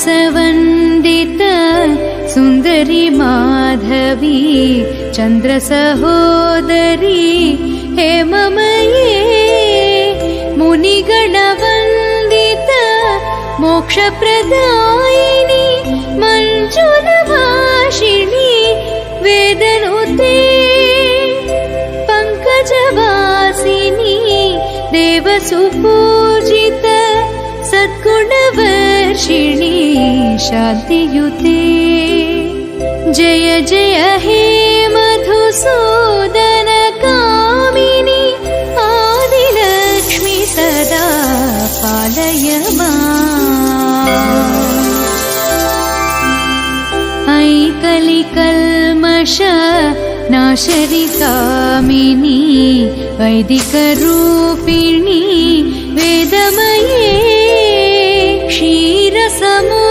मानसवन्दित सुन्दरी माधवी चन्द्रसहोदरी हेममये मुनिगणवन्दित मोक्षप्रदायिनी मञ्जुलभाषिणी वेदनुते पङ्कजवासिनी देवसुपूजित सद्गुणवर्षिणी शान्तियुते जय जय हे मधुसूदन कामिनी आदिलक्ष्मी सदा पालय माम्। ऐ कलिकल्मष नाशरि कामिनी वैदिकरूपिणी वेदमये क्षीरसमु